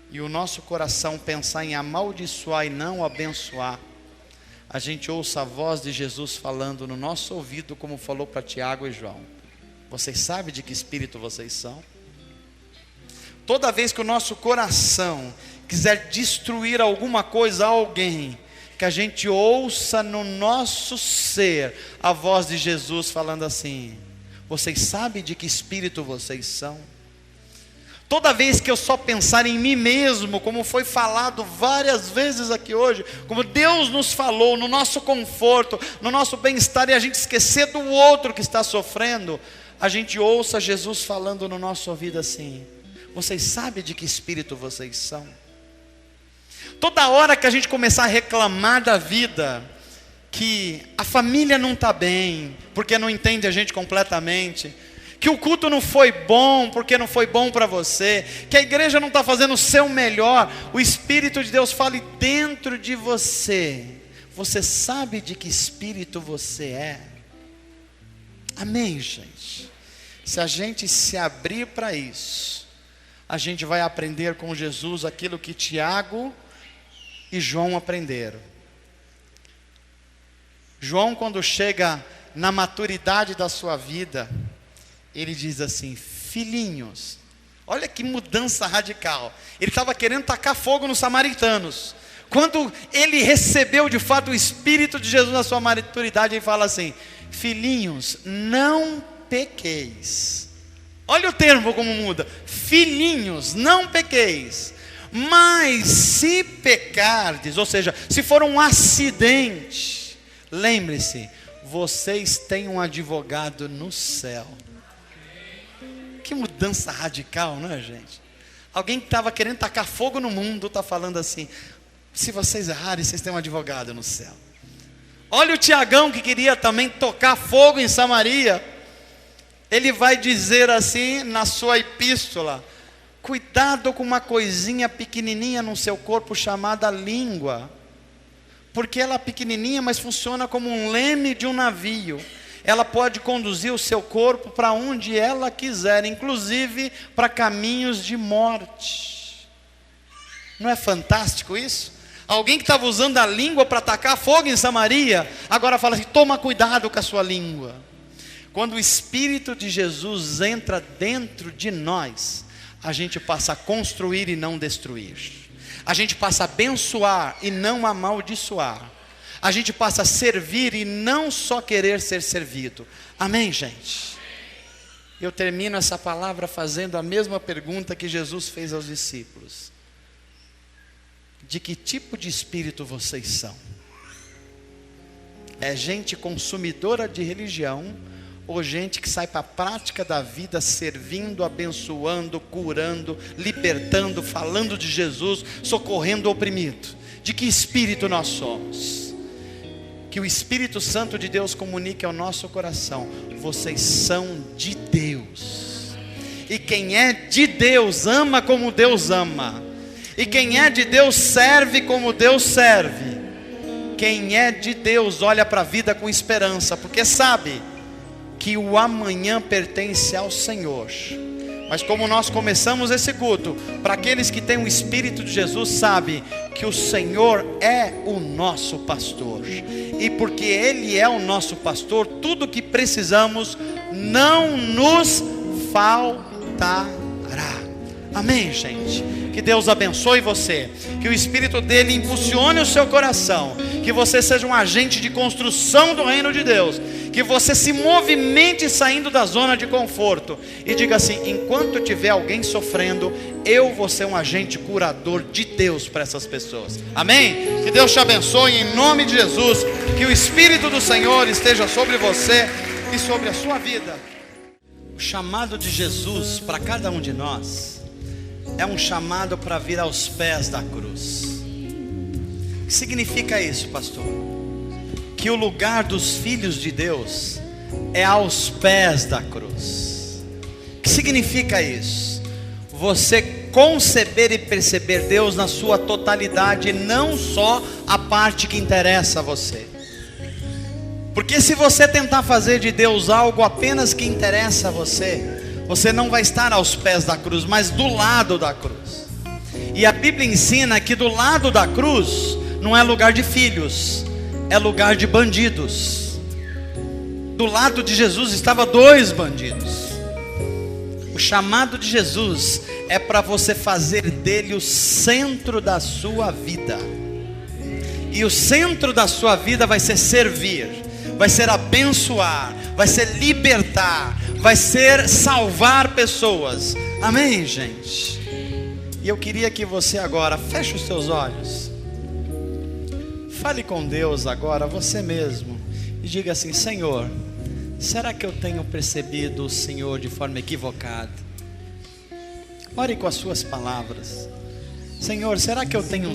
e o nosso coração pensar em amaldiçoar e não abençoar, a gente ouça a voz de Jesus falando no nosso ouvido, como falou para Tiago e João. Vocês sabem de que espírito vocês são? Toda vez que o nosso coração quiser destruir alguma coisa, alguém, que a gente ouça no nosso ser a voz de Jesus falando assim: vocês sabem de que espírito vocês são? Toda vez que eu só pensar em mim mesmo, como foi falado várias vezes aqui hoje, como Deus nos falou, no nosso conforto, no nosso bem-estar, e a gente esquecer do outro que está sofrendo, a gente ouça Jesus falando no nosso ouvido assim: vocês sabem de que espírito vocês são? Toda hora que a gente começar a reclamar da vida, que a família não está bem, porque não entende a gente completamente, que o culto não foi bom, porque não foi bom para você, que a igreja não está fazendo o seu melhor, o Espírito de Deus fale dentro de você: você sabe de que espírito você é? Amém, gente? Se a gente se abrir para isso, a gente vai aprender com Jesus aquilo que Tiago e João aprenderam. João, quando chega na maturidade da sua vida, ele diz assim: filhinhos. Olha que mudança radical. Ele estava querendo tacar fogo nos samaritanos. Quando ele recebeu de fato o Espírito de Jesus na sua maturidade, ele fala assim: filhinhos, não pequeis. Olha o termo como muda: filhinhos, não pequeis. Mas se pecardes, ou seja, se for um acidente, lembre-se, vocês têm um advogado no céu. Que mudança radical, não é, gente? Alguém que estava querendo tacar fogo no mundo está falando assim: se vocês errarem, vocês têm um advogado no céu. Olha o Tiagão, que queria também tocar fogo em Samaria. Ele vai dizer assim na sua epístola: cuidado com uma coisinha pequenininha no seu corpo chamada língua, porque ela é pequenininha, mas funciona como um leme de um navio. Ela pode conduzir o seu corpo para onde ela quiser, inclusive para caminhos de morte. Não é fantástico isso? Alguém que estava usando a língua para atacar fogo em Samaria, agora fala assim: toma cuidado com a sua língua. Quando o Espírito de Jesus entra dentro de nós, a gente passa a construir e não destruir. A gente passa a abençoar e não amaldiçoar. A gente passa a servir e não só querer ser servido. Amém, gente? Eu termino essa palavra fazendo a mesma pergunta que Jesus fez aos discípulos: de que tipo de espírito vocês são? É gente consumidora de religião, ou gente que sai para a prática da vida, servindo, abençoando, curando, libertando, falando de Jesus, socorrendo o oprimido? De que espírito nós somos? Que o Espírito Santo de Deus comunique ao nosso coração: vocês são de Deus, e quem é de Deus ama como Deus ama, e quem é de Deus serve como Deus serve. Quem é de Deus olha para a vida com esperança, porque sabe que o amanhã pertence ao Senhor. Mas como nós começamos esse culto, para aqueles que têm o Espírito de Jesus, sabe que o Senhor é o nosso pastor, e porque Ele é o nosso pastor, tudo que precisamos não nos faltará. Amém, gente? Que Deus abençoe você, que o Espírito dele impulsione o seu coração, que você seja um agente de construção do reino de Deus, que você se movimente saindo da zona de conforto e diga assim: enquanto tiver alguém sofrendo, eu vou ser um agente curador de Deus para essas pessoas. Amém? Que Deus te abençoe em nome de Jesus, que o Espírito do Senhor esteja sobre você e sobre a sua vida. O chamado de Jesus para cada um de nós é um chamado para vir aos pés da cruz. O que significa isso, pastor? Que o lugar dos filhos de Deus é aos pés da cruz. O que significa isso? Você conceber e perceber Deus na sua totalidade, não só a parte que interessa a você. Porque se você tentar fazer de Deus algo apenas que interessa a você, você não vai estar aos pés da cruz, mas do lado da cruz. E a Bíblia ensina que do lado da cruz não é lugar de filhos, é lugar de bandidos. Do lado de Jesus estava 2 bandidos. O chamado de Jesus é para você fazer dele o centro da sua vida. E o centro da sua vida vai ser servir, vai ser abençoar, vai ser libertar, vai ser salvar pessoas. Amém, gente? E eu queria que você agora feche os seus olhos, fale com Deus agora, você mesmo, e diga assim: Senhor, será que eu tenho percebido o Senhor de forma equivocada? Ore com as suas palavras. Senhor, será que eu tenho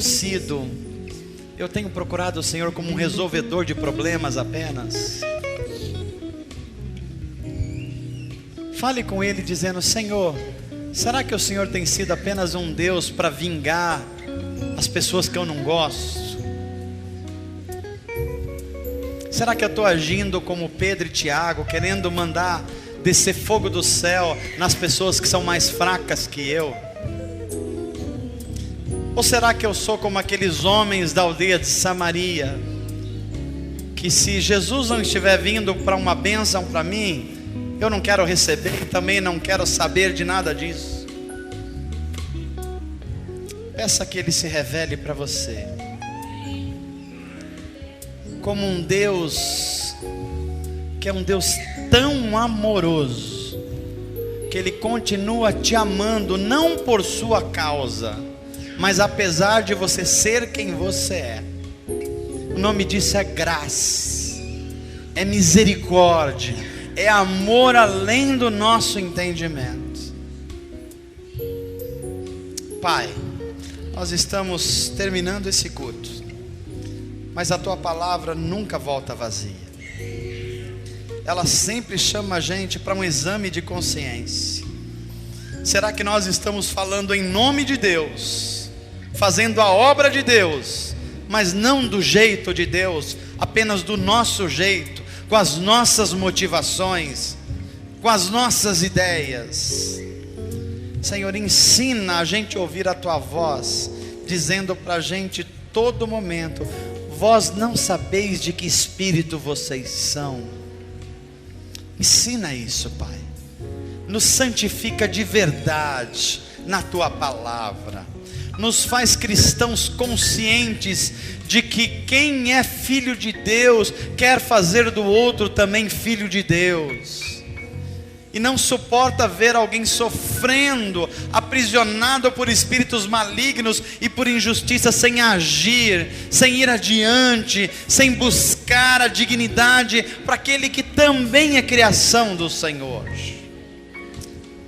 procurado o Senhor como um resolvedor de problemas apenas? Fale com Ele dizendo: Senhor, será que o Senhor tem sido apenas um Deus para vingar as pessoas que eu não gosto? Será que eu estou agindo como Pedro e Tiago, querendo mandar descer fogo do céu nas pessoas que são mais fracas que eu? Ou será que eu sou como aqueles homens da aldeia de Samaria, que se Jesus não estiver vindo para uma bênção para mim, eu não quero receber e também não quero saber de nada disso? Peça que Ele se revele para você como um Deus que é um Deus tão amoroso, que Ele continua te amando, não por sua causa, mas apesar de você ser quem você é. O nome disso é graça, é misericórdia, é amor além do nosso entendimento. Pai, nós estamos terminando esse culto, mas a Tua palavra nunca volta vazia. Ela sempre chama a gente para um exame de consciência. Será que nós estamos falando em nome de Deus, fazendo a obra de Deus, mas não do jeito de Deus, apenas do nosso jeito, com as nossas motivações, com as nossas ideias? Senhor, ensina a gente a ouvir a Tua voz, dizendo para a gente todo momento: vós não sabeis de que espírito vocês são. Ensina isso, Pai. Nos santifica de verdade na Tua palavra. Nos faz cristãos conscientes de que quem é filho de Deus quer fazer do outro também filho de Deus, e não suporta ver alguém sofrendo, aprisionado por espíritos malignos e por injustiça, sem agir, sem ir adiante, sem buscar a dignidade para aquele que também é criação do Senhor.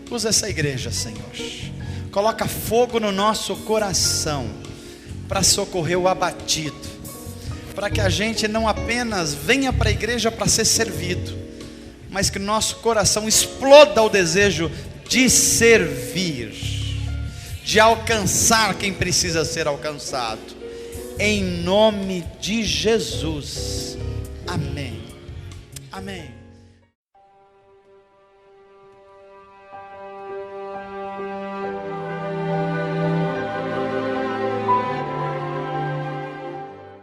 Usa essa igreja, Senhor. Coloca fogo no nosso coração para socorrer o abatido, para que a gente não apenas venha para a igreja para ser servido, mas que nosso coração exploda o desejo de servir, de alcançar quem precisa ser alcançado. Em nome de Jesus. Amém. Amém.